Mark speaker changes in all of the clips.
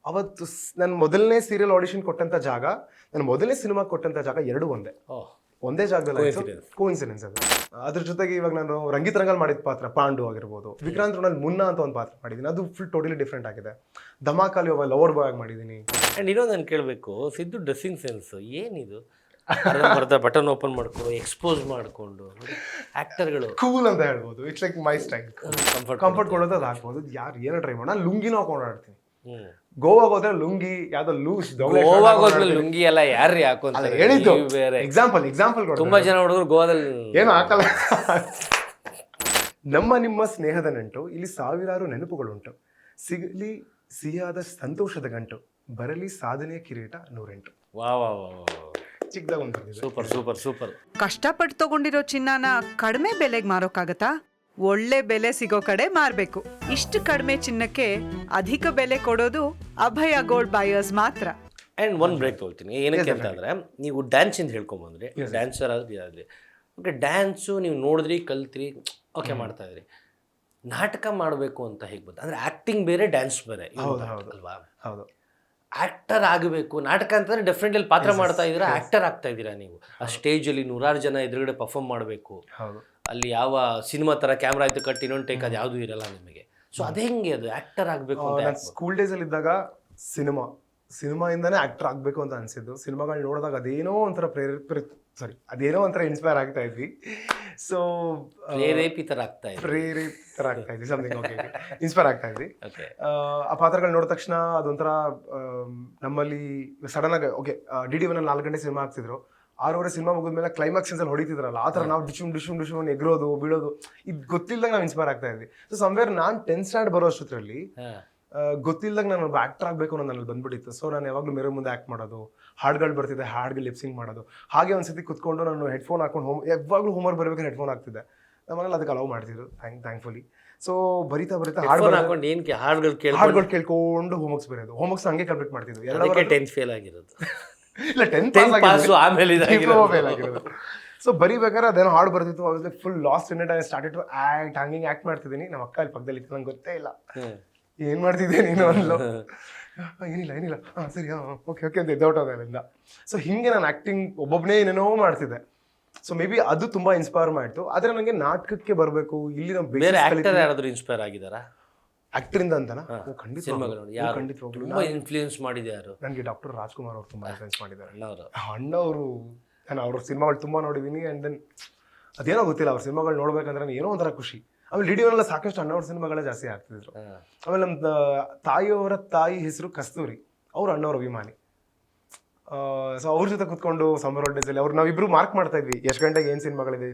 Speaker 1: ಅವತ್ತು ನನ್ನ ಮೊದಲನೇ ಸೀರಿಯಲ್ ಆಡಿಷನ್ ಕೊಟ್ಟಂತ ಜಾಗ, ನನ್ನ ಮೊದಲನೇ ಸಿನಿಮಾ ಕೊಟ್ಟಂತ ಜಾಗ ಎರಡು ಒಂದೇ ಜಾಗದಲ್ಲಿ ಕೋಇನ್ಸಿಡೆನ್ಸ್ ಅದು. ಅದ್ರ ಜೊತೆಗೆ ಇವಾಗ ನಾನು ರಂಗಿತ್ ರಂಗಲ್ ಮಾಡಿದ ಪಾತ್ರ ಪಾಂಡು ಆಗಿರ್ಬೋದು, ವಿಕ್ರಾಂತ್ ರೋಣಲ್ ಮುನ್ನ ಅಂತ ಒಂದು ಪಾತ್ರ ಮಾಡಿದ್ದೀನಿ, ಅದು ಫುಲ್ ಟೋಟಲಿ ಡಿಫ್ರೆಂಟ್ ಆಗಿದೆ. ಧಮಾಕಾಲಿ ಒಬ್ಬ ಲವರ್ ಬಾಯ್ ಆಗಿ ಮಾಡಿದ್ದೀನಿ.
Speaker 2: ಆ್ಯಂಡ್ ಇನ್ನೊಂದು ನಾನು ಕೇಳಬೇಕು, ಸಿದ್ದು ಡ್ರೆಸ್ಸಿಂಗ್ ಸೆನ್ಸ್ ಏನಿದು? ಬರ್ತಾ ಬಟನ್ ಓಪನ್ ಮಾಡ್ಕೊಂಡು ಎಕ್ಸ್ಪೋಸ್ ಮಾಡಿಕೊಂಡು ಆ್ಯಕ್ಟರ್ಗಳು
Speaker 1: ಕೂಲ್ ಅಂತ ಹೇಳ್ಬೋದು. It's like my style. Comfort ಕೊಡೋದು ಅದು ಹಾಕ್ಬೋದು. ಯಾರು ಏನೋ ಟ್ರೈ ಮಾಡೋಣ. ಲುಂಗಿನೂ ಹಾಕೊಂಡು ಆಡ್ತೀನಿ. ಗೋವಾಗ ಹೋದ್ರೆ ಲುಂಗಿ ಯಾವ್ದೋ ಲೂಸ್
Speaker 2: ಲುಂಗಿ ಎಲ್ಲ ಯಾರು ಹಾಕೊಂತಾರೆ
Speaker 1: ಹೇಳಿದ್ದು
Speaker 2: ಬೇರೆ
Speaker 1: ಎಕ್ಸಾಂಪಲ್
Speaker 2: ತುಂಬಾ ಜನ ಹುಡುಗರು ಗೋವಾದಲ್ಲಿ
Speaker 1: ಏನು ಹಾಕಲ್ಲ. ನಮ್ಮ ನಿಮ್ಮ ಸ್ನೇಹದ ನಂಟು ಇಲ್ಲಿ ಸಾವಿರಾರು ನೆನಪುಗಳುಂಟು, ಸಿಗಲಿ ಸಿಹಿಯಾದ ಸಂತೋಷದ ಗಂಟು, ಬರಲಿ ಸಾಧನೆಯ ಕಿರೀಟ 108.
Speaker 2: ವಾ ವಾ ವಾ,
Speaker 1: ಚಿಕ್ಕದಾಗ ಒಂದು ಬಂದಿದೆ.
Speaker 2: Super super super.
Speaker 3: ಕಷ್ಟಪಟ್ಟು ತಗೊಂಡಿರೋ ಚಿನ್ನನ ಕಡಿಮೆ ಬೆಲೆಗೆ ಮಾರೋಕ್ಕಾಗತ್ತಾ? ಒಳ್ಳೆ ಬೆಲೆ ಸಿಗೋ ಕಡೆ ಮಾರ್ಬೇಕು. ಇಷ್ಟು ಕಡಿಮೆ ಚಿನ್ನಕ್ಕೆ ಅಧಿಕ ಬೆಲೆ ಕೊಡೋದು ಅಭಯ ಗೋಲ್ಡ್ ಬಯರ್ಸ್ ಮಾತ್ರ.
Speaker 2: ಆ್ಯಂಡ್ ಒಂದು ಬ್ರೇಕ್ ತೊಗೊಳ್ತೀನಿ. ಏನಕ್ಕೆ ಅಂತ ಅಂದರೆ, ನೀವು ಡ್ಯಾನ್ಸ್ ಇಂದ ಹೇಳ್ಕೊಂಬಂದ್ರಿ, ಡ್ಯಾನ್ಸರ್ ಆದ್ರೆ ಓಕೆ, ಡ್ಯಾನ್ಸು ನೀವು ನೋಡಿದ್ರಿ, ಕಲ್ತ್ರಿ, ಓಕೆ ಮಾಡ್ತಾ ಇದ್ರಿ. ನಾಟಕ ಮಾಡಬೇಕು ಅಂತ ಹೇಗೆ ಬಂತು? ಅಂದರೆ ಆ್ಯಕ್ಟಿಂಗ್ ಬೇರೆ, ಡ್ಯಾನ್ಸ್ ಬೇರೆ ಅಲ್ವಾ?
Speaker 1: ಹೌದು.
Speaker 2: ಆ್ಯಕ್ಟರ್ ಆಗಬೇಕು. ನಾಟಕ ಅಂತಂದರೆ ಡೆಫಿನೆಟ್ಲಿ ಪಾತ್ರ ಮಾಡ್ತಾ ಇದ್ದೀರಾ, ಆ್ಯಕ್ಟರ್ ಆಗ್ತಾ ಇದ್ದೀರಾ ನೀವು. ಆ ಸ್ಟೇಜಲ್ಲಿ 100 ಜನ ಎದುರುಗಡೆ ಪರ್ಫಾರ್ಮ್ ಮಾಡಬೇಕು. ಅಲ್ಲಿ ಯಾವ ಸಿನಿಮಾ ಥರ ಕ್ಯಾಮ್ರಾ ಆಯ್ತು ಕಟ್ ಇನ್ನೊಂದು ಟೇಕ್ ಅದು ಯಾವುದೂ ಇರಲ್ಲ ನಿಮಗೆ. ಸೊ ಅದು ಹೆಂಗೆ ಅದು ಆ್ಯಕ್ಟರ್ ಆಗಬೇಕು ಅಂತ?
Speaker 1: ನಾನು ಸ್ಕೂಲ್ ಡೇಸಲ್ಲಿ ಇದ್ದಾಗ ಸಿನಿಮಾಯಿಂದನೇ ಆ್ಯಕ್ಟರ್ ಆಗಬೇಕು ಅಂತ ಅನಿಸಿದ್ದು. ಸಿನಿಮಾಗಳು ನೋಡಿದಾಗ ಅದೇನೋ ಒಂಥರ ಅದೇನೋ ಒಂಥರ ಇನ್ಸ್ಪೈರ್ ಆಗ್ತಾ ಇದ್ವಿ. ಸೊ
Speaker 2: ಪ್ರೇರೇಪಿತರಾಗ್ತಾ
Speaker 1: ಇದ್ವಿ, ಸಮಥಿಂಗ್ ಇನ್ಸ್ಪೈರ್ ಆಗ್ತಾ ಇದ್ವಿ. ಆ ಪಾತ್ರಗಳು ನೋಡಿದ ತಕ್ಷಣ ಅದೊಂಥರ ನಮ್ಮಲ್ಲಿ ಸಡನ್ ಆಗಿ ಓಕೆ DD1 4 ಗಂಟೆ ಸಿನಿಮಾ ಆಗ್ತಿದ್ರು, 6 ಸಿನಿಮಾ ಮುಗಿದ್ಮೇಲೆ ಕ್ಲೈಮ್ಯಾಕ್ಸ್ ಅಲ್ಲಿ ಹೊಡಿತಿದ್ರಲ್ಲ, ಆ ಥರ ನಾವು ಡಿಶುಮ್ ಎಗ್ರೋದು ಬೀಳೋದು ಇದು ಗೊತ್ತಿಲ್ಲದಾಗ ನಾವು ಇನ್ಸ್ಪೈರ್ ಆಗ್ತಾ ಇದ್ವಿ. ಸೊ ಸಮ್ವೇರ್ ನಾನು 10th ಸ್ಟ್ಯಾಂಡರ್ಡ್ ಬರೋ ಅಷ್ಟರಲ್ಲಿ ಗೊತ್ತಿಲ್ಲದಾಗ ನಾನು ಒಬ್ಬ ಆಕ್ಟರ್ ಆಗಬೇಕು ಅನ್ನೋ ನನ್ನಲ್ಲಿ ಬಂದ್ಬಿಟ್ಟಿತ್ತು. ಸೊ ನಾನು ಯಾವಾಗಲೂ ಮಿರರ್ ಮುಂದೆ ಆ್ಯಕ್ಟ್ ಮಾಡೋದು, ಹಾಡುಗಳು ಬರ್ತಿದ್ದೆ, ಹಾಡ್ಗೆ ಲಿಪ್ಸಿಂಗ್ ಮಾಡೋದು. ಹಾಗೆ ಒಂದ್ಸತಿ ಕುತ್ಕೊಂಡು ನಾನು ಹೆಡ್ಫೋನ್ ಹಾಕೊಂಡು ಯಾವಾಗಲೂ ಹೋಮ್ವರ್ಕ್ ಬರಬೇಕಾದ್ರೆ ಹೆಡ್ಫೋನ್ ಹಾಕ್ತಿದ್ದೆ. ನಮ್ಮನೇಲಿ ಅದಕ್ಕೆ ಅಲೌ ಮಾಡ್ತಿದ್ರು ಥ್ಯಾಂಕ್ಫುಲಿ. ಸೊ ಬರಿತಾ ಹಾಡುಗಳು ಕೇಳ್ಕೊಂಡು ಹೋಮ್ವರ್ಕ್ಸ್ ಬರೆಯೋದು, ಹೋಮ್ವರ್ಕ್ಸ್ ಹಂಗೆ ಕಂಪ್ಲೀಟ್ ಮಾಡ್ತಿದ್ವಿ.
Speaker 2: 10th ಫೇಲ್ ಆಗಿರೋದು
Speaker 1: ಇಲ್ಲ, 10th ಆಗಿರೋದು. ಸೊ ಬರಿಬೇಕಾದ್ರೆ ಅದೇನೋ ಹಾಡು ಬರ್ತಿತ್ತು, ಅವಾಗ full lost in it. I started to act, ಹಂಗೆ ಆಕ್ಟ್ ಮಾಡ್ತಿದ್ದೀನಿ. ನಮ್ಮ ಅಕ್ಕ ಅಲ್ಲಿ ಪಕ್ಕದಲ್ಲಿ ಇತ್ತು, ನಂಗೆ ಗೊತ್ತೇ ಇಲ್ಲ ಏನ್ ಮಾಡ್ತಿದ್ದೆ ನೀನು ಅಂದ್ಲು. ಏನಿಲ್ಲ ಸರಿ ಓಕೆ ಅಂತ ಎದ್ದೋಟೋದ್ರಿಂದ. ಸೊ ಹಿಂಗೆ ನಾನು ಆಕ್ಟಿಂಗ್ ಒಬ್ಬೊಬ್ಬನೇ ಏನೇನೋ ಮಾಡ್ತಿದ್ದೆ. ಸೊ ಮೇ ಬಿ ಅದು ತುಂಬಾ ಇನ್ಸ್ಪೈರ್ ಮಾಡ್ತು. ಆದ್ರೆ ನನಗೆ ನಾಟಕಕ್ಕೆ ಬರಬೇಕು, ಇಲ್ಲಿ ನಾವು
Speaker 2: ಬೇರೆ ಆಕ್ಟರ್ ಯಾರಾದ್ರೂ ಇನ್ಸ್ಪೈರ್ ಆಗಿದಾರಾ
Speaker 1: ಆಕ್ಟರ್ ಇಂದ ಅಂತನಾ? ಖಂಡಿತ
Speaker 2: ತುಂಬಾ ಇನ್ಫ್ಲೂಯೆನ್ಸ್ ಮಾಡಿದೆ ಯಾರು?
Speaker 1: ನನಗೆ ಡಾಕ್ಟರ್ ರಾಜ್ಕುಮಾರ್ ಅವರು ತುಂಬಾ ಇನ್ಫ್ಲೂಯೆನ್ಸ್ ಮಾಡಿದ್ದಾರೆ. ಅಣ್ಣವರು, ನಾನು ಅವ್ರ ಸಿನಿಮಾಗಳು ತುಂಬಾ ನೋಡಿದ್ದೀನಿ. ಅಂಡ್ ದೆನ್ ಅದೇನೋ ಗೊತ್ತಿಲ್ಲ, ಅವ್ರ ಸಿನಿಮಾಗಳು ನೋಡ್ಬೇಕಂದ್ರೆ ಏನೋ ಒಂಥರ ಖುಷಿ. ಆಮೇಲೆ DD1 ಸಾಕಷ್ಟು ಅಣ್ಣವ್ರ ಸಿನಿಮಾಗಳೇ ಜಾಸ್ತಿ ಆಗ್ತಿದ್ರು. ಆಮೇಲೆ ನಮ್ಮ ತಾಯಿಯವರ ತಾಯಿ ಹೆಸರು ಕಸ್ತೂರಿ, ಅವ್ರು ಅಣ್ಣವ್ರ ಅಭಿಮಾನಿ. ಸೊ ಅವ್ರ ಜೊತೆ ಕುತ್ಕೊಂಡು ಸಮ್ಮರ್ ಹಾಲಿಡೇಸಲ್ಲಿ ಅವ್ರು ನಾವಿಬ್ರು ಮಾರ್ಕ್ ಮಾಡ್ತಾ ಇದ್ವಿ, ಎಷ್ಟು ಗಂಟೆಗೆ ಏನು ಸಿನಿಮಾಗಳಿದೆ,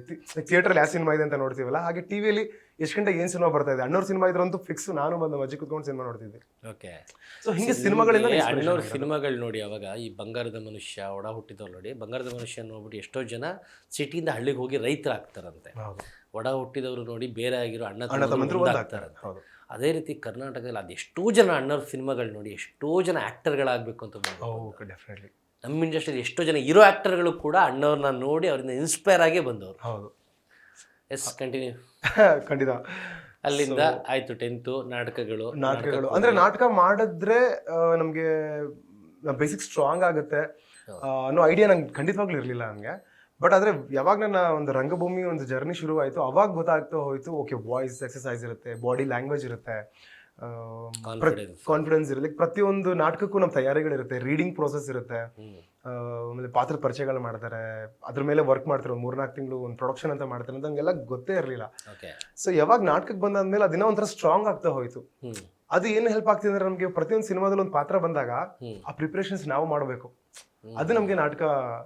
Speaker 1: ಥಿಯೇಟ್ರಲ್ಲಿ ಯಾವ ಸಿನಿಮಾ ಇದೆ ಅಂತ ನೋಡ್ತೀವಲ್ಲ, ಹಾಗೆ ಟಿವಿಯಲ್ಲಿ ಎಷ್ಟು ಗಂಟೆಗೆ ಏನು ಸಿನಿಮಾ ಬರ್ತಾ ಇದೆ. ಅಣ್ಣವ್ರ ಸಿನಿಮಾ ಇದ್ರಂತೂ ಫಿಕ್ಸ್ ನಾನು ಬಂದು ಮಜ್ಜಿ ಕುತ್ಕೊಂಡು ಸಿನಿಮಾ ನೋಡ್ತಿದ್ದೆ.
Speaker 2: ಓಕೆ.
Speaker 1: ಸೊ ಹಿಂಗೆ ಸಿನಿಮಾಗಳಿಂದ
Speaker 2: ಅಣ್ಣವ್ರ ಸಿನಿಮಾಗಳು ನೋಡಿ, ಅವಾಗ ಈ ಬಂಗಾರದ ಮನುಷ್ಯ, ಒಡ ಹುಟ್ಟಿದವ್ರು ನೋಡಿ, ಬಂಗಾರದ ಮನುಷ್ಯ ನೋಡ್ಬಿಟ್ಟು ಎಷ್ಟೋ ಜನ ಸಿಟಿಯಿಂದ ಹಳ್ಳಿಗೆ ಹೋಗಿ ರೈತರಾಗ್ತಾರಂತೆ. ಒಡ ಹುಟ್ಟಿದವರು ನೋಡಿ ಬೇರೆ ಆಗಿರೋ ಅಣ್ಣ ತಮ್ಮಂದ್ರು ಆಗ್ತಾರಂತೆ. ಅದೇ ರೀತಿ ಕರ್ನಾಟಕದಲ್ಲಿ ಅದೆಷ್ಟೋ ಜನ ಅಣ್ಣವ್ರ ಸಿನಿಮಾಗಳು ನೋಡಿ ಎಷ್ಟೋ ಜನ ಆ್ಯಕ್ಟರ್ಗಳಾಗಬೇಕು ಅಂತ
Speaker 1: ಡೆಫಿನೆಟ್ಲಿ.
Speaker 2: ನಮ್ಮ ಇಂಡಸ್ಟ್ರಿಯಲ್ಲಿ ಎಷ್ಟೋ ಜನ ಹೀರೋ ಆ್ಯಕ್ಟರ್ಗಳು ಕೂಡ ಅಣ್ಣವ್ರನ್ನ ನೋಡಿ ಅವರಿಂದ ಇನ್ಸ್ಪೈರ್ ಆಗೇ ಬಂದವರು.
Speaker 1: ಹೌದು.
Speaker 2: Yes, continue.
Speaker 1: ಖಂಡಿತ.
Speaker 2: ಅಲ್ಲಿಂದ ಆಯ್ತು 10th ನಾಟಕಗಳು
Speaker 1: ಅಂದ್ರೆ ನಾಟಕ ಮಾಡಿದ್ರೆ ನಮಗೆ ಬೇಸಿಕ್ ಸ್ಟ್ರಾಂಗ್ ಆಗುತ್ತೆ ಅನ್ನೋ ಐಡಿಯಾ ನಂಗೆ ಖಂಡಿತವಾಗ್ಲೂ ಇರಲಿಲ್ಲ ನನಗೆ. ಬಟ್ ಆದರೆ ಯಾವಾಗ ನನ್ನ ಒಂದು ರಂಗಭೂಮಿ ಒಂದು ಜರ್ನಿ ಶುರು ಆಯಿತು, ಅವಾಗ ಗೊತ್ತಾಗ್ತಾ ಹೋಯಿತು, ಓಕೆ ವಾಯ್ಸ್ ಎಕ್ಸಸೈಸ್ ಇರುತ್ತೆ, ಬಾಡಿ ಲ್ಯಾಂಗ್ವೇಜ್ ಇರುತ್ತೆ, ಕಾನ್ಫಿಡೆನ್ಸ್ ಇರುತ್ತೆ. ಪ್ರತಿಯೊಂದು ನಾಟಕಕ್ಕೂ ನಮ್ಮ ತಯಾರಿಗಳಿರುತ್ತೆ, ರೀಡಿಂಗ್ ಪ್ರೋಸೆಸ್ ಇರುತ್ತೆ, ಆಮೇಲೆ ಪಾತ್ರದ ಪರಿಚಯಗಳು ಮಾಡ್ತಾರೆ, ಅದ್ರ ಮೇಲೆ ವರ್ಕ್ ಮಾಡ್ತಾರೆ. 3-4 ತಿಂಗಳು ಒಂದು ಪ್ರೊಡಕ್ಷನ್ ಅಂತ ಮಾಡ್ತಾರೆ ಅಂತ ಹಂಗೆಲ್ಲ ಗೊತ್ತೇ ಇರಲಿಲ್ಲ. ಸೊ ಯಾವಾಗ ನಾಟಕಕ್ಕೆ ಬಂದಾದ್ಮೇಲೆ ಅದನ್ನ ಒಂಥರ ಸ್ಟ್ರಾಂಗ್ ಆಗ್ತಾ ಹೋಯ್ತು. ಅದು ಏನು ಹೆಲ್ಪ್ ಆಗ್ತಿದೆ ಅಂದ್ರೆ, ನಮಗೆ ಪ್ರತಿಯೊಂದು ಸಿನಿಮಾದಲ್ಲಿ ಒಂದು ಪಾತ್ರ ಬಂದಾಗ ಆ ಪ್ರಿಪ್ರೇಷನ್ಸ್ ನಾವು ಮಾಡಬೇಕು, ಅದು ನಮಗೆ ನಾಟಕ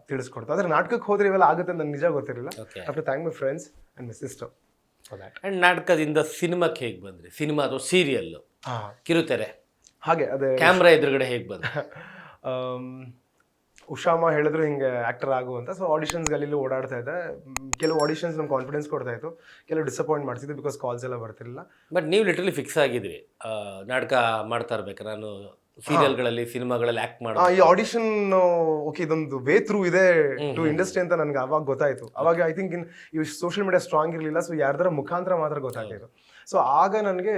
Speaker 1: ತಿಳಿಸ್ಕೊಡ್ತು. ಆದ್ರೆ ನಾಟಕಕ್ಕೆ ಹೋದ್ರೆ ಇವೆಲ್ಲ ಆಗುತ್ತೆ ಅಂತ ನಿಜ ಗೊತ್ತಿರಲಿಲ್ಲ. After thank my friends and my sister for that.
Speaker 2: And ನಾಟಕದಿಂದ ಸಿನಿಮಾಕ್ಕೆ ಹೇಗೆ ಬಂದ್ರಿ? ಸಿನಿಮಾ ಅಥವಾ ಸೀರಿಯಲ್ ಕಿರುತೆರೆ
Speaker 1: ಹಾಗೆ ಅದೇ
Speaker 2: ಕ್ಯಾಮ್ರಾ ಎದುರುಗಡೆ ಹೇಗೆ ಬಂದ್ರಿ?
Speaker 1: ಉಷಾಮ ಹೇಳಿದ್ರು ಹಿಂಗೆ ಆಕ್ಟರ್ ಆಗು ಅಂತ. ಸೊ ಆಡಿಷನ್ಸ್ಗಳಲ್ಲಿ ಓಡಾಡ್ತಾ ಇದ್ದೆ. ಕೆಲವು ಆಡಿಷನ್ಸ್ ನಮ್ಗೆ ಕಾನ್ಫಿಡೆನ್ಸ್ ಕೊಡ್ತಾ ಇತ್ತು, ಕೆಲವು ಡಿಸಪಾಯಿಂಟ್ ಮಾಡ್ತಿದ್ದೆ ಬಿಕಾಸ್ ಕಾಲ್ಸ್ ಎಲ್ಲ ಬರ್ತಿರಲಿಲ್ಲ.
Speaker 2: ಬಟ್ ನೀವು ಲಿಟ್ರಲಿ ಫಿಕ್ಸ್ ಆಗಿದ್ರಿ ನಾಟಕ ಮಾಡ್ತಾ ಇರ್ಬೇಕು, ನಾನು ಸೀರಿಯಲ್ಗಳಲ್ಲಿ ಸಿನಿಮಾಗಳಲ್ಲಿ ಆಕ್ಟ್ ಮಾಡೋ
Speaker 1: ಈ ಆಡಿಷನ್ ಓಕೆ ಇದೊಂದು ವೇ ಥ್ರೂ ಇದೆ ಟು ಇಂಡಸ್ಟ್ರಿ ಅಂತ ನನಗೆ ಅವಾಗ ಗೊತ್ತಾಯ್ತು. ಅವಾಗ ಐ ಥಿಂಕ್ ಈ ಸೋಷಿಯಲ್ ಮೀಡಿಯಾ ಸ್ಟ್ರಾಂಗ್ ಇರಲಿಲ್ಲ, ಸೊ ಯಾರ್ದಾರ ಮುಖಾಂತರ ಮಾತ್ರ ಗೊತ್ತಾಗ್ತಿತ್ತು. ಸೊ ಆಗ ನನಗೆ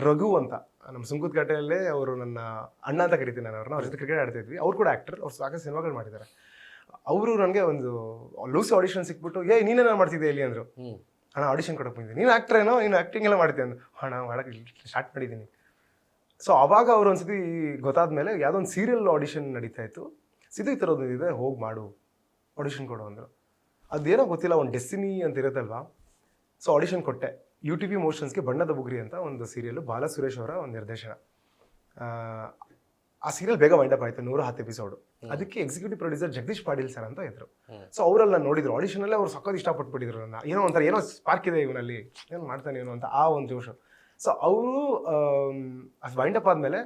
Speaker 1: ರಘು ಅಂತ ನಮ್ಮ ಸುಂಕುತ್ಕಟ್ಟೆಯಲ್ಲೇ ಅವರು ನನ್ನ ಅಣ್ಣ ಅಂತ ಕರಿತೀನಿ ನಾನು ಅವ್ರನ್ನ, ಅವ್ರ ಜೊತೆ ಕ್ರಿಕೆಟ್ ಆಡ್ತಿದ್ವಿ. ಅವ್ರು ಕೂಡ ಆಕ್ಟರ್, ಅವ್ರು ಸಾಕಷ್ಟು ಸಿನಿಮಾಗಳು ಮಾಡಿದ್ದಾರೆ. ಅವರು ನನಗೆ ಒಂದು ಲೂಸಿ ಆಡಿಷನ್ ಸಿಕ್ಬಿಟ್ಟು ನೀನೇನ ಮಾಡ್ತಿದ್ದೆ ಇಲ್ಲಿ ಅಂದರು. ಅಣ್ಣ ಆಡಿಷನ್ ಕೊಡಕ್ಕೆ ಬಂದಿದ್ದೆ, ನೀನು ಆಕ್ಟರ್ ಏನೋ, ನೀನು ಆಕ್ಟಿಂಗ್ ಎಲ್ಲ ಮಾಡ್ತೀನಿ ಅಂದು. ಅಣ್ಣ ಮಾಡಕ್ಕೆ ಸ್ಟಾರ್ಟ್ ಮಾಡಿದ್ದೀನಿ. ಸೊ ಅವಾಗ ಅವ್ರು ಒಂದ್ಸತಿ ಗೊತ್ತಾದ್ಮೇಲೆ ಯಾವುದೋ ಒಂದು ಸೀರಿಯಲ್ ಆಡಿಷನ್ ನಡೀತಾ ಇತ್ತು. ಸಿದ್ದು ಈ ಥರದ್ದು ಇದೆ, ಹೋಗಿ ಮಾಡು, ಆಡಿಷನ್ ಕೊಡು ಅಂದರು. ಅದೇನೋ ಗೊತ್ತಿಲ್ಲ, ಒಂದು ಡೆಸ್ಟಿನಿ ಅಂತ ಇರುತ್ತಲ್ವಾ. ಸೊ ಆಡಿಷನ್ ಕೊಟ್ಟೆ. UTV ಮೋಷನ್ಸ್ಗೆ ಬಣ್ಣದ ಬುಗುರಿ ಅಂತ ಒಂದು ಸೀರಿಯಲ್, ಬಾಲ ಸುರೇಶ್ ಅವರ ಒಂದು ನಿರ್ದೇಶನ. ಆ ಸೀರಿಯಲ್ ಬೇಗ ವೈಂಡಪ್ ಆಯಿತು, 110 ಎಪಿಸೋಡು. ಅದಕ್ಕೆ executive producer Jagadish Patil sir ಅಂತ ಇದ್ರು. ಸೊ ಅವರೆಲ್ಲ ನೋಡಿದ್ರು ಆಡಿಷನಲ್ಲೇ, ಅವ್ರು ಸಖತ್ ಇಷ್ಟಪಟ್ಬಿಟ್ಟಿದ್ರು ನನ್ನ. ಏನೋ ಒಂಥರ ಏನೋ ಸ್ಪಾರ್ಕ್ ಇದೆ ಇವನಲ್ಲಿ, ಏನು ಮಾಡ್ತಾನೆ ಏನೋ ಅಂತ ಆ ಒಂದು ಜೋಶು. ಸೊ ಅವರು ಅದು ವೈಂಡಪ್ ಆದಮೇಲೆ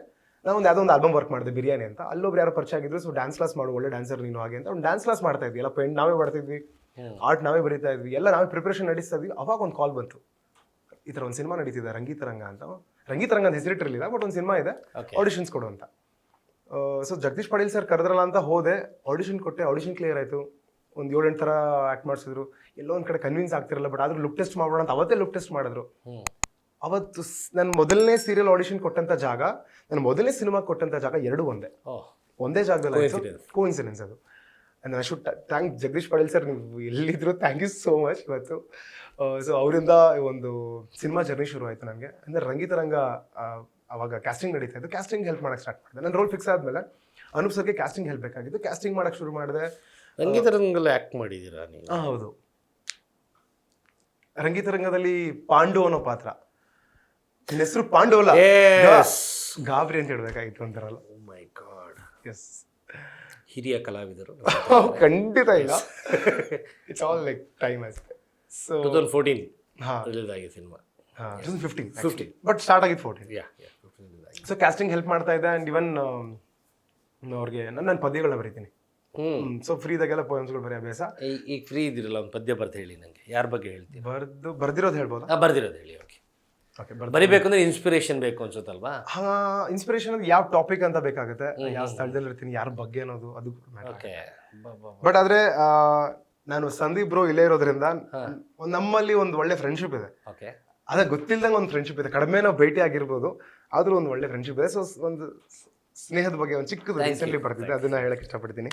Speaker 1: ನಾನು ಯಾವುದೋ ಒಂದು ಆಲ್ಬಮ್ ವರ್ಕ್ ಮಾಡಿದೆ, ಬಿರಿಯಾನಿ ಅಂತ. ಅಲ್ಲೊಬ್ರು ಯಾರೋ ಪರಿಚಯ ಆಗಿದ್ರು. ಸೊ ಡ್ಯಾನ್ಸ್ ಕ್ಲಾಸ್ ಮಾಡು, ಒಳ್ಳೆ ಡ್ಯಾನ್ಸರ್ ನೀನು ಹಾಗೆ ಅಂತ ಒಂದು ಡ್ಯಾನ್ಸ್ ಕ್ಲಾಸ್ ಮಾಡ್ತಾ ಇದ್ವಿ. ಎಲ್ಲ ಪೆಂಡ್ ನಾವೇ ಮಾಡ್ತಿದ್ವಿ, ಆರ್ಟ್ ನಾವೇ ಬರೀತಾ ಇದ್ವಿ, ಎಲ್ಲ ನಾವೇ ಪ್ರಿಪ್ರೇಷನ್ ನಡೆಸ್ತಾ ಇದ್ವಿ. ಅವಾಗ ಒಂದು ಕಾಲ್ ಬಂತು, ಈ ಥರ ಒಂದು ಸಿನಿಮಾ ನಡೀತಿದೆ ರಂಗೀತರಂಗ ಅಂತ. ರಂಗೀತರಂಗ ಅಂತ ಹೆಸರಿಟ್ಟಿರಲಿಲ್ಲ, ಬಟ್ ಒಂದು ಸಿನಿಮಾ ಇದೆ, ಆಡಿಷನ್ಸ್ ಕೊಡು ಅಂತ. ಸೊ ಜಗದೀಶ್ ಪಾಟೀಲ್ ಸರ್ ಕರೆದ್ರಲ್ಲ ಅಂತ ಹೋದೆ, ಆಡಿಷನ್ ಕೊಟ್ಟೆ. ಆಡಿಷನ್ ಕ್ಲಿಯರ್ ಆಯಿತು. ಒಂದು 7-8 ಥರ ಆ್ಯಕ್ಟ್ ಮಾಡಿಸಿದ್ರು. ಎಲ್ಲೋ ಒಂದು ಕಡೆ ಕನ್ವಿನ್ಸ್ ಆಗ್ತಿರಲ್ಲ, ಬಟ್ ಆದ್ರೂ ಲುಕ್ ಟೆಸ್ಟ್ ಮಾಡೋಣ ಅಂತ ಅವತ್ತೇ ಲುಕ್ ಟೆಸ್ಟ್ ಮಾಡಿದ್ರು. ಅವತ್ತು ನನ್ನ ಮೊದಲನೇ ಸೀರಿಯಲ್ ಆಡಿಷನ್ ಕೊಟ್ಟಂಥ ಜಾಗ, ನನ್ನ ಮೊದಲನೇ ಸಿನಿಮಾ ಕೊಟ್ಟಂಥ ಜಾಗ ಎರಡೂ ಒಂದೇ ಜಾಗದಲ್ಲಿ. ಕೋಇನ್ಸಿಡೆನ್ಸ್ ಅದು. And I should thank Jagadish Patil sir, ನೀವು ಎಲ್ಲಿದ್ರು ಥ್ಯಾಂಕ್ ಯು ಸೋ ಮಚ್ ಇವತ್ತು. ಸೊ ಅವರಿಂದ ಒಂದು ಸಿನಿಮಾ ಜರ್ನಿ ಶುರು ಆಯಿತು ನನಗೆ. ಅಂದರೆ ರಂಗೀತರಂಗ ಅವಾಗ ಕ್ಯಾಸ್ಟಿಂಗ್ ನಡೀತಾ ಇತ್ತು. ಕ್ಯಾಸ್ಟಿಂಗ್ ಹೆಲ್ಪ್ ಮಾಡೋಕ್ಕೆ ಸ್ಟಾರ್ಟ್ ಮಾಡಿದೆ. ನನ್ನ ರೋಲ್ ಫಿಕ್ಸ್ ಆದಮೇಲೆ ಅನೂಪ್ ಸರ್ಗೆ ಕ್ಯಾಸ್ಟಿಂಗ್ ಹೆಲ್ಪ್ ಬೇಕಾಗಿತ್ತು. ಕ್ಯಾಸ್ಟಿಂಗ್ ಮಾಡೋಕ್ಕೆ ಶುರು ಮಾಡಿದೆ.
Speaker 2: ರಂಗೀತರಂಗಲ್ಲಿ ಆ್ಯಕ್ಟ್ ಮಾಡಿದ್ದೀರಾ ನೀವು?
Speaker 1: ಹೌದು. ರಂಗೀತರಂಗದಲ್ಲಿ ಪಾಂಡು ಅನ್ನೋ ಪಾತ್ರ. ನನ್ನ ಹೆಸರು ಪಾಂಡು ಅಲ್ಲ, ಗಾಬರಿ ಅಂತ ಹೇಳ್ಬೇಕಾಗಿತ್ತು ಅಂತಾರಲ್ಲ.
Speaker 2: ಓ ಮೈ ಗಾಡ್.
Speaker 1: ಎಸ್,
Speaker 2: ಹಿರಿಯ ಕಲಾವಿದರು.
Speaker 1: ಖಂಡಿತ ಇಲ್ಲ, ಇಟ್ಸ್ ಆಲ್ ಲೈಕ್ ಟೈಮ್ ಅಷ್ಟೇ. ಸೊ
Speaker 2: 2014 ರಿಲೀಸ್ ಆಗಿದೆ ಸಿನಿಮಾ.
Speaker 1: 2015 ಬಟ್ ಸ್ಟಾರ್ಟ್ ಆಗಿದ್ದು 14. ಸೊ ಕ್ಯಾಸ್ಟಿಂಗ್ ಹೆಲ್ಪ್ ಮಾಡ್ತಾ ಇದ್ದೆ. ಆ್ಯಂಡ್ ಇವನ್ ಅವ್ರಿಗೆ ನನ್ನ ಪದ್ಯಗಳನ್ನ ಬರೀತೀನಿ. ಸೊ ಫ್ರೀದಾಗೆಲ್ಲ ಪೋಯಮ್ಸ್ಗಳು ಬರೀ ಅಭ್ಯಾಸ.
Speaker 2: ಈಗ ಫ್ರೀ ಇದಿರಲ್ಲ, ಒಂದು ಪದ್ಯ ಬರ್ತಾ ಹೇಳಿ ನನಗೆ. ಯಾರ ಬಗ್ಗೆ ಹೇಳ್ತೀನಿ?
Speaker 1: ಬರ್ದಿರೋದು ಹೇಳ್ಬೋದಾ?
Speaker 2: ಬರ್ದಿರೋದು ಹೇಳಿ. ಓಕೆ. ಬರಿಬೇಕು ಅಂದ್ರೆ ಇನ್ಸ್ಪಿರೇಷನ್ ಬೇಕು ಅನ್ಸುತ್ತಲ್ವಾ?
Speaker 1: ಇನ್ಸ್ಪಿರೇಷನ್ ಅಂದ್ರೆ ಯಾವ ಟಾಪಿಕ್ ಅಂತ ಬೇಕಾಗುತ್ತೆ, ಯಾವ ಸ್ಥಳದಲ್ಲಿ ಇರ್ತೀನಿ, ಯಾರ ಬಗ್ಗೆ ಅನ್ನೋದು ಅದು. ಬಟ್ ಆದ್ರೆ ನಾನು ಸಂದೀಪ್ ಬ್ರೋ ಇಲ್ಲೇ ಇರೋದ್ರಿಂದ ನಮ್ಮಲ್ಲಿ ಒಂದು ಒಳ್ಳೆ ಫ್ರೆಂಡ್ಶಿಪ್ ಇದೆ. ಅದೇ ಗೊತ್ತಿಲ್ದಂಗೆ ಒಂದು ಫ್ರೆಂಡ್ಶಿಪ್ ಇದೆ. ಕಡಿಮೆ ನಾವು ಭೇಟಿ ಆಗಿರ್ಬೋದು, ಆದ್ರೂ ಒಂದು ಒಳ್ಳೆ ಫ್ರೆಂಡ್ಶಿಪ್ ಇದೆ. ಸೊ ಒಂದು ಸ್ನೇಹದ ಬಗ್ಗೆ ಒಂದು ಚಿಕ್ಕದು ರೀಸೆಂಟ್ಲಿ ಬರ್ತಿದೆ, ಅದನ್ನ ಹೇಳಕ್ ಇಷ್ಟಪಡ್ತೀನಿ.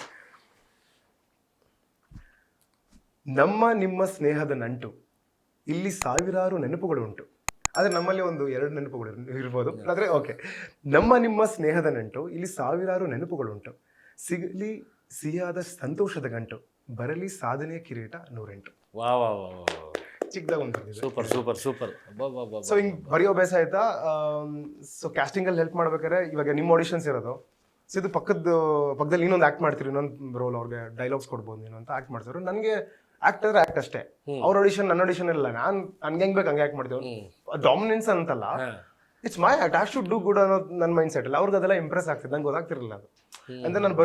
Speaker 1: ನಮ್ಮ ನಿಮ್ಮ ಸ್ನೇಹದ ನಂಟು, ಇಲ್ಲಿ ಸಾವಿರಾರು ನೆನಪುಗಳು ಉಂಟು. ಆದ್ರೆ ನಮ್ಮಲ್ಲಿ ಒಂದು 2 ನೆನಪುಗಳು ಇರ್ಬೋದು. ಆದ್ರೆ ಓಕೆ, ನಮ್ಮ ನಿಮ್ಮ ಸ್ನೇಹದ ನಂಟು, ಇಲ್ಲಿ ಸಾವಿರಾರು ನೆನಪುಗಳುಂಟು. ಸಿಗಲಿ ಸಿಹಿಯಾದ ಸಂತೋಷದ ಗಂಟು, ಬರಲಿ ಸಾಧನೆಯ ಕಿರೀಟ 108.
Speaker 2: ವಾ ವಾ ವಾ,
Speaker 1: ಚಿಕ್ಕದಾಗ ಒಂದು ಬರ್ತಿದೆ.
Speaker 2: Super super super.
Speaker 1: ಸೊ ಹಿಂಗೆ ಬರೆಯೋ ಅಭ್ಯಾಸ ಆಯ್ತಾ. ಸೊ ಕ್ಯಾಸ್ಟಿಂಗ್ ಅಲ್ಲಿ ಹೆಲ್ಪ್ ಮಾಡ್ಬೇಕಾದ್ರೆ ಇವಾಗ ನಿಮ್ಮ ಆಡಿಷನ್ಸ್ ಇರೋದು, ಸೊ ಇದು ಪಕ್ಕದಲ್ಲಿ ಇನ್ನೊಂದು ಆಕ್ಟ್ ಮಾಡ್ತೀರಿ, ಇನ್ನೊಂದು ರೋಲ್, ಅವ್ರಿಗೆ ಡೈಲಾಗ್ಸ್ ಕೊಡ್ಬೋದು ನೀನು ಅಂತ ಆಕ್ಟ್ ಮಾಡ್ತಿದ್ರು. ನನಗೆ ಆಕ್ಟ್ ಅಂದ್ರೆ ಆಕ್ಟ್ ಅಷ್ಟೇ. ಅವ್ರ ಆಡಿಷನ್ ನನ್ನ ಆಡಿಷನ್ ಇಲ್ಲ, ನನ್ಗೆ ಹೆಂಗ್ ಬೇಕು ಹಂಗೆ ಆಕ್ಟ್ ಮಾಡ್ತೀವಿ. ಡಾಮಿನೆನ್ಸ್ ಅಂತಲ್ಲ, it's my act, I should do good ಅನ್ನೋ ನನ್ನ ಮೈಂಡ್ ಸೆಟ್ ಇಲ್ಲ. ಅವ್ರಿಗೆ ಅದೆಲ್ಲ ಇಂಪ್ರೆಸ್ ಆಗ್ತಿದೆ, ನಂಗೆ ಗೊತ್ತಾಗ್ತಿರಲಿಲ್ಲ ಅದು. ಅಂದ್ರೆ ನಾನು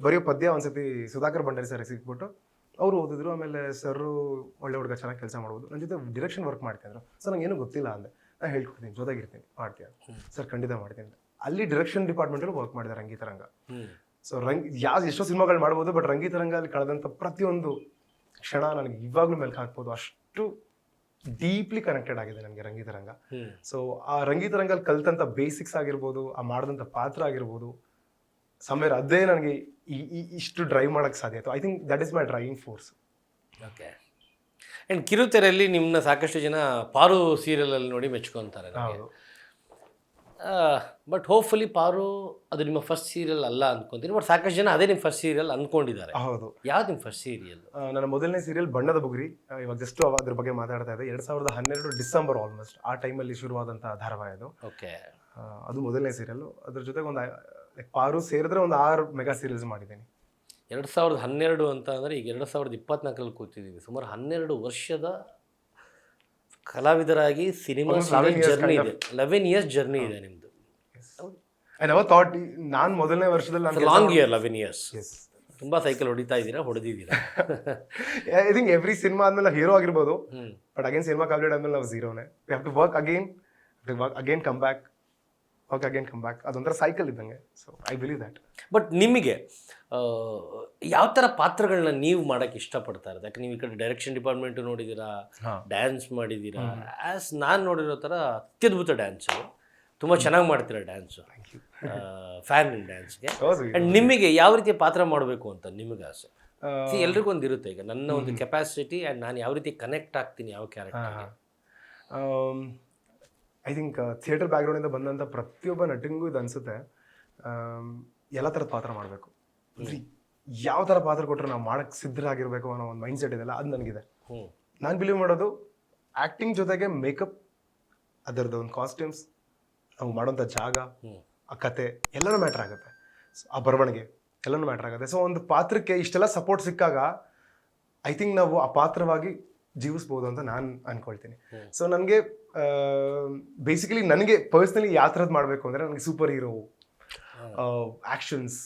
Speaker 1: ಬರೆಯೋ ಪದ್ಯ ಒಂದ್ಸತಿ ಸುಧಾಕರ್ ಭಂಡಾರಿ ಸರ್ ಸಿಕ್ಬಿಟ್ಟು ಅವ್ರು ಓದಿದ್ರು. ಆಮೇಲೆ ಸರ್ ಒಳ್ಳೆ ಹುಡುಗ, ಚೆನ್ನಾಗಿ ಕೆಲಸ ಮಾಡ್ಬೋದು, ನನ್ನ ಜೊತೆ ಡಿರೆಕ್ಷನ್ ವರ್ಕ್ ಮಾಡ್ತಿದ್ರು. ಸೊ ನಂಗೆ ಏನೂ ಗೊತ್ತಿಲ್ಲ ಅಂದೆ, ನಾನು ಹೇಳ್ಕೊಡ್ತೀನಿ, ಜೊತೆಗಿರ್ತೀನಿ, ಮಾಡ್ತೀನಿ ಸರ್, ಖಂಡಿತ ಮಾಡ್ತೀನಿ. ಅಲ್ಲಿ ಡಿರೆಕ್ಷನ್ ಡಿಪಾರ್ಟ್ಮೆಂಟಲ್ಲಿ ವರ್ಕ್ ಮಾಡಿದೆ ರಂಗೀತರಂಗ. ಸೊ ಎಷ್ಟೋ ಸಿನಿಮಾಗಳು ಮಾಡ್ಬೋದು, ಬಟ್ ರಂಗೀತರಂಗ ಅಲ್ಲಿ ಕಳೆದಂಥ ಪ್ರತಿಯೊಂದು ಕ್ಷಣ ನನಗೆ ಇವಾಗಲೂ ಮೆಲ್ಕು ಹಾಕ್ಬೋದು, ಅಷ್ಟು ಡೀಪ್ಲಿ ಕನೆಕ್ಟೆಡ್ ಆಗಿದೆ ನನಗೆ ರಂಗೀತರಂಗ. ಸೊ ಆ ರಂಗೀತರಂಗಲ್ಲಿ ಕಲ್ತಂಥ ಬೇಸಿಕ್ಸ್ ಆಗಿರ್ಬೋದು, ಆ ಮಾಡಿದಂಥ ಪಾತ್ರ ಆಗಿರ್ಬೋದು, ಸಮ್ವೇರ್ ಅದೇ ನನಗೆ ಇಷ್ಟು ಡ್ರೈವ್ ಮಾಡೋಕ್ಕೆ ಸಾಧ್ಯ ಆಯಿತು. I think that is my driving force.
Speaker 2: Okay. And ಕಿರುತೆರೆಯಲ್ಲಿ ನಿಮ್ಮನ್ನ ಸಾಕಷ್ಟು ಜನ ಪಾರು ಸೀರಿಯಲಲ್ಲಿ ನೋಡಿ ಮೆಚ್ಕೊತಾರೆ. ಬಟ್ ಹೋಪ್ಫುಲಿ ಪಾರು ಅದು ನಿಮ್ಮ ಫಸ್ಟ್ ಸೀರಿಯಲ್ ಅಲ್ಲ ಅನ್ಕೊಂತೀನಿ, ಬಟ್ ಸಾಕಷ್ಟು ಜನ ಅದೇ ನಿಮ್ಮ ಫಸ್ಟ್ ಸೀರಿಯಲ್ ಅನ್ಕೊಂಡಿದ್ದಾರೆ.
Speaker 1: ಹೌದು.
Speaker 2: ಯಾವ್ದು ನಿಮ್ಮ ಫಸ್ಟ್ ಸೀರಿಯಲ್?
Speaker 1: ನನ್ನ ಮೊದಲನೇ ಸೀರಿಯಲ್ ಬಣ್ಣದ ಬುಗುರಿ. ಇವಾಗ ಜಸ್ಟ್ ಅದ್ರ ಬಗ್ಗೆ ಮಾತಾಡ್ತಾ ಇದೆ. 2012 ಡಿಸೆಂಬರ್ ಆಲ್ಮೋಸ್ಟ್ ಆ ಟೈಮಲ್ಲಿ ಶುರುವಾದಂಥ ಧಾರಾವಾಹಿ ಅದು.
Speaker 2: ಓಕೆ.
Speaker 1: ಅದು ಮೊದಲನೇ ಸೀರಿಯಲ್. ಅದ್ರ ಜೊತೆಗೆ ಒಂದು ಪಾರು ಸೇರಿದ್ರೆ ಒಂದು 6 ಮೆಗಾ ಸೀರಿಯಲ್ಸ್ ಮಾಡಿದ್ದೀನಿ.
Speaker 2: 2012 ಅಂತ ಅಂದರೆ ಈಗ 2024 ಕೂತಿದ್ದೀವಿ. ಸುಮಾರು 12 ವರ್ಷದ ಕಲಾವಿದರಾಗಿ ಸಿನಿಮಾ ಜರ್ನಿ ಇದೆ. 11 ಇಯರ್ಸ್ ಜರ್ನಿ ಇದೆ ನಿಮ್ಮದು.
Speaker 1: ಐ ನೆವರ್ ಥಾಟ್ ನಾನು ಮೊದಲನೇ ವರ್ಷದಲ್ಲಿ
Speaker 2: ಲಾಂಗ್ ಇಯರ್ 11 ಇಯರ್ಸ್. ತುಂಬ ಸೈಕಲ್ ಹೊಡೆದಿದ್ದೀರಾ.
Speaker 1: ಐ ಥಿಂಕ್ ಎವ್ರಿ ಸಿನಿಮಾ ಆದ್ಮೇಲೆ ಹೀರೋ ಆಗಿರ್ಬೋದು, ಬಟ್ ಅಗೇನ್ ಸಿನಿಮಾ ಕಂಪ್ಲೀಟ್ ಆದ್ಮೇಲೆ ನಾವು ಝೀರೋನೇ. We have to work again come back okay again come back, ಅದೊಂಥರ ಸೈಕಲ್ ಇದ್ದಂಗೆ. So I believe that.
Speaker 2: But ನಿಮಗೆ ಯಾವ ಥರ ಪಾತ್ರಗಳನ್ನ ನೀವು ಮಾಡೋಕ್ಕೆ ಇಷ್ಟಪಡ್ತಾ ಇರೋದು? ಯಾಕೆ ನೀವು ಈ ಕಡೆ ಡೈರೆಕ್ಷನ್ ಡಿಪಾರ್ಟ್ಮೆಂಟು ನೋಡಿದ್ದೀರಾ, ಡ್ಯಾನ್ಸ್ ಮಾಡಿದ್ದೀರಾ. ಆ್ಯಸ್ ನಾನು ನೋಡಿರೋ ಥರ ಅತ್ಯದ್ಭುತ ಡ್ಯಾನ್ಸು, ತುಂಬ ಚೆನ್ನಾಗಿ ಮಾಡ್ತೀರಾ ಡ್ಯಾನ್ಸು, ಫ್ಯಾನ್ ಡ್ಯಾನ್ಸ್ಗೆ. ಆ್ಯಂಡ್ ನಿಮಗೆ ಯಾವ ರೀತಿಯ ಪಾತ್ರ ಮಾಡಬೇಕು ಅಂತ ನಿಮಗೆ ಆಸೆ? ಎಲ್ರಿಗೂ ಒಂದು ಇರುತ್ತೆ. ಈಗ ನನ್ನ ಒಂದು ಕೆಪಾಸಿಟಿ ಆ್ಯಂಡ್ ನಾನು ಯಾವ ರೀತಿ ಕನೆಕ್ಟ್ ಆಗ್ತೀನಿ ಯಾವ ಕ್ಯಾರೆಕ್ಟರ್ಗೆ.
Speaker 1: ಐ ಥಿಂಕ್ ಥಿಯೇಟರ್ ಬ್ಯಾಕ್ಗ್ರೌಂಡಿಂದ ಬಂದಂಥ ಪ್ರತಿಯೊಬ್ಬ ನಟಿಗೂ ಇದು ಅನಿಸುತ್ತೆ, ಎಲ್ಲ ಥರದ ಪಾತ್ರ ಮಾಡಬೇಕು. ಯಾವ ಥರ ಪಾತ್ರ ಕೊಟ್ಟರೆ ನಾವು ಮಾಡೋಕ್ಕೆ ಸಿದ್ಧರಾಗಿರ್ಬೇಕು ಅನ್ನೋ ಒಂದು ಮೈಂಡ್ ಸೆಟ್ ಇದೆಲ್ಲ, ಅದು ನನಗಿದೆ. ನಾನು ಬಿಲೀವ್ ಮಾಡೋದು ಆ್ಯಕ್ಟಿಂಗ್ ಜೊತೆಗೆ ಮೇಕಪ್, ಅದರದ್ದು ಒಂದು ಕಾಸ್ಟ್ಯೂಮ್ಸ್, ನಾವು ಮಾಡೋಂಥ ಜಾಗ, ಆ ಕತೆ ಎಲ್ಲನೂ ಮ್ಯಾಟ್ರ್ ಆಗುತ್ತೆ. ಆ ಬರವಣಿಗೆ ಎಲ್ಲನೂ ಮ್ಯಾಟ್ರ್ ಆಗುತ್ತೆ. ಸೊ ಒಂದು ಪಾತ್ರಕ್ಕೆ ಇಷ್ಟೆಲ್ಲ ಸಪೋರ್ಟ್ ಸಿಕ್ಕಾಗ ಐ ಥಿಂಕ್ ನಾವು ಆ ಪಾತ್ರವಾಗಿ ಜೀವಿಸ್ಬೋದು ಅಂತ ನಾನು ಅನ್ಕೊಳ್ತೀನಿ. ಸೊ ನನಗೆ ಬೇಸಿಕಲಿ ನನಗೆ ಪರ್ಸ್ನಲಿ ಯಾವ ಥರದ್ದು ಮಾಡಬೇಕು ಅಂದರೆ, ನನಗೆ ಸೂಪರ್ ಹೀರೋ, ಆ್ಯಕ್ಷನ್ಸ್,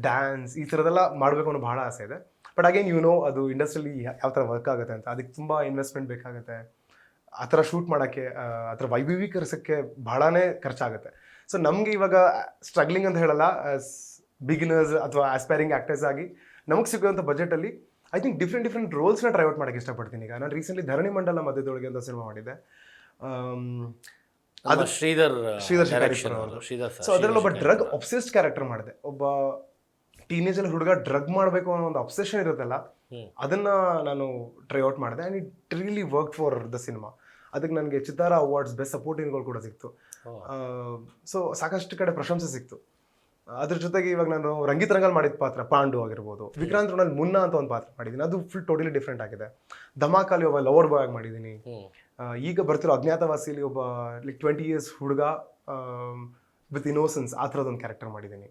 Speaker 1: ಡ್ಯಾನ್ಸ್, ಈ ಥರದ್ದೆಲ್ಲ ಮಾಡಬೇಕು ಅನ್ನೋ ಭಾಳ ಆಸೆ ಇದೆ. ಬಟ್ ಅಗೇನ್ ಅದು ಇಂಡಸ್ಟ್ರಿಯಲ್ಲಿ ಯಾವ ಥರ ವರ್ಕ್ ಆಗುತ್ತೆ ಅಂತ, ಅದಕ್ಕೆ ತುಂಬ ಇನ್ವೆಸ್ಟ್ಮೆಂಟ್ ಬೇಕಾಗುತ್ತೆ. ಆ ಥರ ಶೂಟ್ ಮಾಡೋಕ್ಕೆ, ಆ ಥರ ವೈಭವೀಕರಿಸೋಕ್ಕೆ ಭಾಳನೇ ಖರ್ಚಾಗುತ್ತೆ. ಸೊ ನಮಗೆ ಇವಾಗ ಸ್ಟ್ರಗ್ಲಿಂಗ್ ಅಂತ ಹೇಳಲ್ಲ, ಬಿಗಿನರ್ಸ್ ಅಥವಾ ಆಸ್ಪೈರಿಂಗ್ ಆ್ಯಕ್ಟರ್ಸ್ ಆಗಿ ನಮಗೆ ಸಿಗುವಂಥ ಬಜೆಟಲ್ಲಿ ಐ ಥಿಂಕ್ ಡಿಫ್ರೆಂಟ್ ರೋಲ್ಸ್ನ ಟ್ರೈ ಔಟ್ ಮಾಡೋಕ್ಕೆ ಇಷ್ಟಪಡ್ತೀನಿ. ಈಗ ನಾನು ರೀಸೆಂಟ್ಲಿ ಧರಣಿ ಮಂಡಲ ಮಧ್ಯದೊಳಗೆ ಅಂತ ಸಿನಿಮಾ ಮಾಡಿದ್ದೆ.
Speaker 2: ಅದು ಶ್ರೀಧರ್
Speaker 1: ಸೊ ಅದರಲ್ಲಿ ಒಬ್ಬ ಡ್ರಗ್ ಒಬ್ಸೆಸ್ಡ್ ಕ್ಯಾರೆಕ್ಟರ್ ಮಾಡಿದೆ. ಒಬ್ಬ ಟೀನೇಜಲ್ಲಿ ಹುಡುಗ ಡ್ರಗ್ ಮಾಡಬೇಕು ಅನ್ನೋ ಒಂದು ಅಬ್ಸೆಷನ್ ಇರುತ್ತಲ್ಲ, ಅದನ್ನ ನಾನು ಟ್ರೈ ಔಟ್ ಮಾಡಿದೆ. And it really work for the cinema. ಅದಕ್ಕೆ ನನಗೆ ಚಿತ್ತಾರ ಅವಾರ್ಡ್ಸ್ ಬೆಸ್ಟ್ ಸಪೋರ್ಟಿಂಗ್ಗಳು ಕೂಡ ಸಿಕ್ತು. ಸೊ ಸಾಕಷ್ಟು ಕಡೆ ಪ್ರಶಂಸೆ ಸಿಕ್ತು. ಅದ್ರ ಜೊತೆಗೆ ಇವಾಗ ನಾನು ರಂಗಿತರಂಗಲ್ಲಿ ಮಾಡಿದ ಪಾತ್ರ ಪಾಂಡು ಆಗಿರ್ಬೋದು, ವಿಕ್ರಾಂತ್ ರೋಣಲ್ಲಿ ಮುನ್ನ ಅಂತ ಒಂದು ಪಾತ್ರ ಮಾಡಿದ್ದೀನಿ, ಅದು ಫುಲ್ ಟೋಟಲಿ ಡಿಫ್ರೆಂಟ್ ಆಗಿದೆ. ಧಮಾಕಾಲಿ ಒಬ್ಬ ಲವರ್ ಬಾಯ್ ಆಗಿ ಮಾಡಿದ್ದೀನಿ. ಈಗ ಬರ್ತಿರೋ ಅಜ್ಞಾತವಾಸಿಯಲ್ಲಿ ಒಬ್ಬ ಲೈಕ್ 20 years ಹುಡುಗ ವಿತ್ ಇನ್ನೋಸೆನ್ಸ್, ಆ ಥರದೊಂದು ಕ್ಯಾರೆಕ್ಟರ್ ಮಾಡಿದ್ದೀನಿ.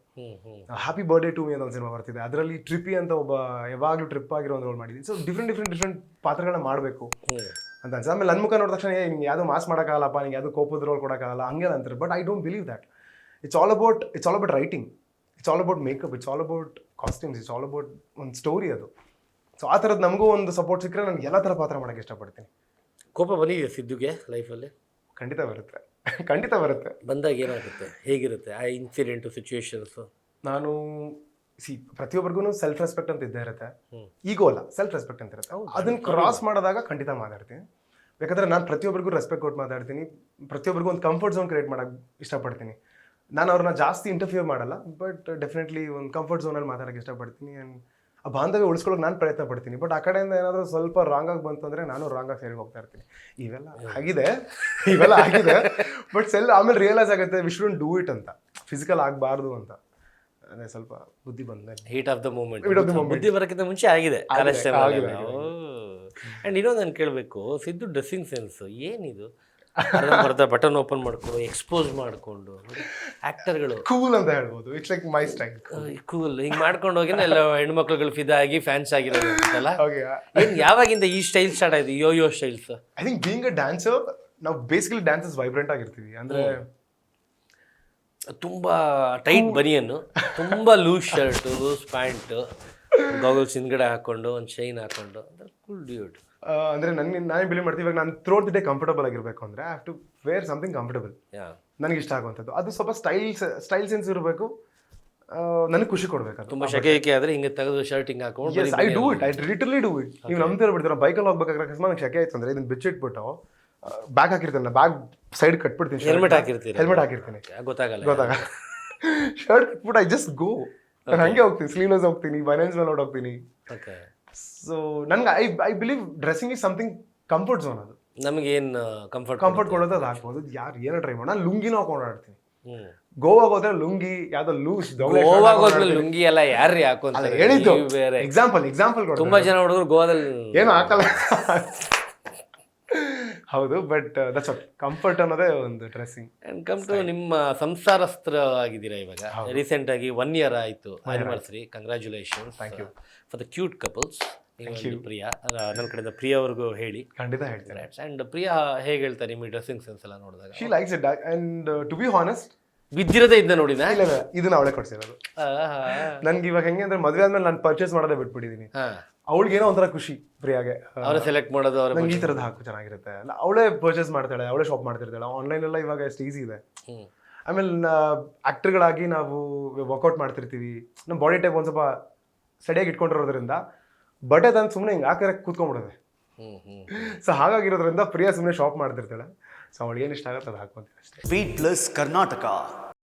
Speaker 1: ಹ್ಯಾಪಿ ಬರ್ಡೇ ಟು ಮೀ ಅಂತ ಒಂದು ಸಿನಿಮಾ ಬರ್ತಿದೆ, ಅದರಲ್ಲಿ ಟ್ರಿಪ್ಪಿ ಅಂತ ಒಬ್ಬ ಯಾವಾಗಲೂ ಟ್ರಿಪ್ ಆಗಿರೋ ಒಂದು ರೋಲ್ ಮಾಡಿದ್ದೀನಿ. ಸೊ ಡಿಫ್ರೆಂಟ್ ಪಾತ್ರಗಳನ್ನ ಮಾಡಬೇಕು ಅಂತ ಅನ್ಸ. ಆಮೇಲೆ ನನ್ನ ಮುಖ ನೋಡಿದ ತಕ್ಷಣ ನಿಂಗೆ ಯಾವುದೋ ಮಾಸ್ ಮಾಡೋಕ್ಕಾಗಲ್ಲಪ್ಪ, ನಿಂಗೆ ಯಾವುದೋ ಕೋಪದ ರೋಲ್ ಕೊಡೋಕ್ಕಾಗಲ್ಲ ಹಂಗೆಲ್ಲ ಅಂತಾರೆ. But I don't believe that. It's all about writing, it's all about makeup, it's all about costumes, it's all about ಒಂದು ಸ್ಟೋರಿ ಅದು. ಸೊ ಆ ಥರದ್ದು ನಮಗೂ ಒಂದು ಸಪೋರ್ಟ್ ಸಿಕ್ಕರೆ ನನಗೆ ಎಲ್ಲ ಥರ ಪಾತ್ರ ಮಾಡೋಕ್ಕೆ ಇಷ್ಟಪಡ್ತೀನಿ.
Speaker 2: ಕೋಪ ಬಂದಿದೆ ಸಿದ್ದುಗೆ ಲೈಫಲ್ಲಿ?
Speaker 1: ಖಂಡಿತ ಬರುತ್ತೆ.
Speaker 2: ಬಂದಾಗ ಏನಾಗುತ್ತೆ, ಹೇಗಿರುತ್ತೆ ಆ ಇನ್ಸಿಡೆಂಟು, ಸಿಚುವೇಶನ್ಸು?
Speaker 1: ನಾನು ಪ್ರತಿಯೊಬ್ಬರಿಗೂ ಸೆಲ್ಫ್ ರೆಸ್ಪೆಕ್ಟ್ ಅಂತ ಇದ್ದೇ ಇರುತ್ತೆ. ಈಗೋ ಅಲ್ಲ, ಸೆಲ್ಫ್ ರೆಸ್ಪೆಕ್ಟ್ ಅಂತ ಇರುತ್ತೆ. ಅದನ್ನು ಕ್ರಾಸ್ ಮಾಡಿದಾಗ ಖಂಡಿತ ಮಾತಾಡ್ತೀನಿ. ಯಾಕಂದರೆ ನಾನು ಪ್ರತಿಯೊಬ್ಬರಿಗೂ ರೆಸ್ಪೆಕ್ಟ್ ಕೊಟ್ಟು ಮಾತಾಡ್ತೀನಿ, ಪ್ರತಿಯೊಬ್ಬರಿಗೂ ಒಂದು ಕಂಫರ್ಟ್ ಝೋನ್ ಕ್ರಿಯೇಟ್ ಮಾಡೋಕ್ಕೆ ಇಷ್ಟಪಡ್ತೀನಿ. ನಾನು ಅವ್ರನ್ನ ಜಾಸ್ತಿ ಇಂಟರ್ಫಿಯರ್ ಮಾಡಲ್ಲ, ಬಟ್ ಡೆಫಿನೆಟ್ಲಿ ಒಂದು ಕಂಫರ್ಟ್ ಝೋನಲ್ಲಿ ಮಾತಾಡೋಕ್ಕೆ ಇಷ್ಟಪಡ್ತೀನಿ. ಆ್ಯಂಡ್ ಆ ಬಾಂಧವ್ಯ ಉಳಿಸ್ಕೊಳ್ಳೋಕೆ ನಾನು ಪ್ರಯತ್ನ ಪಡ್ತೀನಿ. ಬಟ್ ಆ ಕಡೆಯಿಂದ ಏನಾದರೂ ಸ್ವಲ್ಪ ರಾಂಗ್ ಆಗಿ ಬಂತು ಅಂದರೆ ನಾನು ರಾಂಗ್ ಆಗಿ ಸೈಡ್ಗೆ ಹೋಗ್ತಾ ಇರ್ತೀನಿ. ಇವೆಲ್ಲ ಆಗಿದೆ ಬಟ್ ಆಮೇಲೆ ರಿಯಲೈಸ್ ಆಗುತ್ತೆ ವಿ ಶುಡಂಟ್ ಡೂ ಇಟ್ ಅಂತ, ಫಿಸಿಕಲ್ ಆಗಬಾರ್ದು ಅಂತ. ಅದೇ ಸ್ವಲ್ಪ ಬುದ್ಧಿ ಬಂದ
Speaker 2: ಹೀಟ್ ಆಫ್ ದ ಮೂಮೆಂಟ್, ಬುದ್ಧಿ ಬರೋಕ್ಕಿಂತ ಮುಂಚೆ ಆಗಿದೆ. ಆ್ಯಂಡ್ ಇನ್ನೊಂದು ನಾನು ಕೇಳಬೇಕು, ಸಿದ್ದು ಡ್ರೆಸ್ಸಿಂಗ್ ಸೆನ್ಸ್ ಏನಿದು? ಬರ್ತಾ ಬಟನ್ ಓಪನ್ ಮಾಡ್ಕೊಂಡು ಎಕ್ಸ್ಪೋಸ್ ಮಾಡ್ಕೊಂಡು ಆಕ್ಟರ್ಗಳು
Speaker 1: ಕೂಲ್ ಅಂತ ಹೇಳ್ಬೋದು. It's like my style,
Speaker 2: cool ಹಿಂಗೆ ಮಾಡ್ಕೊಂಡು ಹೋಗಿ ಎಲ್ಲ ಹೆಣ್ಮಕ್ಳುಗಳು ಫಿದಾ ಆಗಿ ಫ್ಯಾನ್ಸ್ ಆಗಿರೋದು ಅಂತಲ್ಲ. ಯಾವಾಗಿಂದ ಈ ಸ್ಟೈಲ್ ಸ್ಟಾರ್ಟ್ ಆಯ್ತು, yo styles? I
Speaker 1: think being a dancer, ನಾವು ಬೇಸಿಕಲಿ ಡ್ಯಾನ್ಸಸ್ ವೈಬ್ರೆಂಟ್ ಆಗಿರ್ತೀವಿ. ಅಂದರೆ
Speaker 2: ತುಂಬಾ ಟೈಟ್ ಬನಿಯನ್ನು, ತುಂಬಾ loose shirt, loose pant, goggles ಹಿಂದ್ಗಡೆ ಹಾಕೊಂಡು ಒಂದು ಶೈನ್ ಹಾಕೊಂಡು, ಕೂಲ್ ಡ್ಯೂಡ್.
Speaker 1: ಅಂದರೆ ನಾನೇ ಬಿಲೀವ್ ಮಾಡ್ತೀವಿ, ಇವಾಗ ನಾನು ಥ್ರೋಟ್ ದಿ ಡೇ ಕಂಫರ್ಟಬಲ್ ಆಗಿರಬೇಕು ಅಂದರೆ I have to wear something comfortable, ನನಗೆ ಇಷ್ಟ ಆಗುವಂಥದ್ದು. ಅದು ಸ್ವಲ್ಪ ಸ್ಟೈಲ್ ಸೆನ್ಸ್ ಇರಬೇಕು, ನನಗೆ ಖುಷಿ ಕೊಡಬೇಕು.
Speaker 2: ತುಂಬ ಶೆಕೆ ಆದರೆ ಹಿಂಗೆ ತೆಗೆದು ಶರ್ಟ್ ಹಿಂಗೆ ಹಾಕೊಂಡು
Speaker 1: I do it, I literally do it. ನೀವು ನಂಬ್ತಿರ ಬಿಡ್ತೀರ, ಬೈಕಲ್ಲಿ ಹೋಗ್ಬೇಕಾದ್ರೆ ಅಕಸ್ಮಾತ್ ನಂಗೆ ಶೆಕೆ ಆಯ್ತು ಅಂದರೆ ಇದನ್ನು ಬಿಚ್ಚಿಟ್ಬಿಟ್ಟು ಬ್ಯಾಗ್ ಹಾಕಿರ್ತೀನಿ, ಬ್ಯಾಗ್ ಸೈಡ್ ಕಟ್ಬಿಡ್ತೀನಿ,
Speaker 2: ಹೆಲ್ಮೆಟ್ ಹಾಕಿರ್ತೀನಿ, ಗೊತ್ತಾಗಲ್ಲ
Speaker 1: ಶರ್ಟ್ ಕಟ್ಬಿಟ್ಟು ಐ ಜಸ್ಟ್ ಗೋ. ನಾನು ಹಂಗೆ ಹೋಗ್ತೀನಿ, ಸ್ಲೀವ್ಲೆಸ್ ಹೋಗ್ತೀನಿ, ಬನಿಯನ್ಸ್ ಮೇಲೆ ಹೋಗ್ತೀನಿ. ಸೊ ನನಗೆ I believe dressing is something comfort zone. ಅದು
Speaker 2: ನಮಗೆ ಏನು ಕಂಫರ್ಟ್
Speaker 1: ಕೊಡೋದು ಅದು ಹಾಕ್ಬೋದು. ಯಾರು ಏನೋ ಟ್ರೈ ಮಾಡಿ, ನಾನು ಲುಂಗಿನೂ ಹಾಕೊಂಡು ಆಡ್ತೀನಿ. ಗೋವಾಗ ಹೋದ್ರೆ ಲುಂಗಿ ಯಾವ್ದೋ ಲೂಸ್,
Speaker 2: ಲುಂಗಿ ಎಲ್ಲ ಯಾರು ಹಾಕೊಂತಾರೆ
Speaker 1: ಹೇಳಿದ್ದು ಎಕ್ಸಾಂಪಲ್
Speaker 2: ತುಂಬಾ ಜನ ಹುಡುಗರು ಗೋವಾದಲ್ಲಿ
Speaker 1: ಏನು ಹಾಕಲ್ಲ. ಹೌದು, ಬಟ್ ದಟ್ಸ್ ವಾಟ್ ಕಂಫರ್ಟ್ ಅನ್ನೋದೇ ಒಂದು ಡ್ರೆಸ್ಸಿಂಗ್.
Speaker 2: ಅಂಡ್ ಕಮ್ ಟು ನಿಮ್ಮ ಸಂಸಾರಸ್ತ್ರ ಆಗಿದ್ದೀರಾ ಇವಾಗ. ರೀಸೆಂಟ್ ಆಗಿ 1 year ಆಯಿತು anniversary. Congratulations, thank you for the cute couples. Priya, ನನ್ನ ಕಡೆಯಿಂದ ಪ್ರಿಯಾ ಅವ್ರಿಗೂ ಹೇಳಿ.
Speaker 1: ಖಂಡಿತ ಹೇಳ್ತಾರೆ.
Speaker 2: ಅಂಡ್ ಪ್ರಿಯಾ ಹೇಗೆ ಹೇಳ್ತಾರೆ ನಿಮ್ಮ ಡ್ರೆಸ್ಸಿಂಗ್ ಸೆನ್ಸ್ ಎಲ್ಲ ನೋಡಿದಾಗ?
Speaker 1: She likes it. And to be honest,
Speaker 2: ಬಿದ್ದಿರೋದೇ ಇದನ್ನ ನೋಡಿದ?
Speaker 1: ಇಲ್ಲ, ಇದನ್ನ ಅವಳೇ ಕೊಡ್ಸಿರೋದು. ನನ್ಗೆ ಇವಾಗ ಹೆಂಗೆ ಅಂದ್ರೆ ಮದುವೆ ಆದ್ಮೇಲೆ ನಾನು ಪರ್ಚೇಸ್ ಮಾಡೋದೇ ಬಿಟ್ಬಿಟ್ಟಿದ್ದೀನಿ. ಅವಳಿಗೇನೋ ಒಂಥರ ಖುಷಿ ಪ್ರಿಯಾಗೆ,
Speaker 2: ಅವರೇ ಸೆಲೆಕ್ಟ್ ಮಾಡೋದು,
Speaker 1: ನಂಗೆ ಈ ಥರದ್ದು ಹಾಕು ಚೆನ್ನಾಗಿರುತ್ತೆ ಅಲ್ಲ, ಅವಳೇ ಪರ್ಚೇಸ್ ಮಾಡ್ತಾಳೆ, ಅವಳೇ ಶಾಪ್ ಮಾಡ್ತಿರ್ತಾಳೆ. ಆನ್ಲೈನ್ ಎಲ್ಲ ಇವಾಗ ಎಷ್ಟು ಈಸಿ ಇದೆ. ಆಮೇಲೆ ಆ್ಯಕ್ಟರ್ಗಳಾಗಿ ನಾವು ವರ್ಕೌಟ್ ಮಾಡ್ತಿರ್ತೀವಿ, ನಮ್ಮ ಬಾಡಿ ಟೈಪ್ ಒಂದು ಸ್ವಲ್ಪ ಸರಿಯಾಗಿ ಇಟ್ಕೊಂಡಿರೋದ್ರಿಂದ ಬಟ್ಟೆ ತಂದು ಸುಮ್ಮನೆ ಹಿಂಗೆ ಹಾಕಿದ್ರೆ ಕೂತ್ಕೊಂಡ್ಬಿಡೋದೆ. ಸೊ ಹಾಗಾಗಿರೋದ್ರಿಂದ ಪ್ರಿಯಾ ಸುಮ್ಮನೆ ಶಾಪ್ ಮಾಡ್ತಿರ್ತಾಳೆ. ಸೊ ಅವಳಿಗೆ ಏನು ಇಷ್ಟ ಆಗುತ್ತೆ ಅದು ಹಾಕ್ಕೊಂತೀನಿ ಅಷ್ಟೇ.
Speaker 4: Beat plus Karnataka.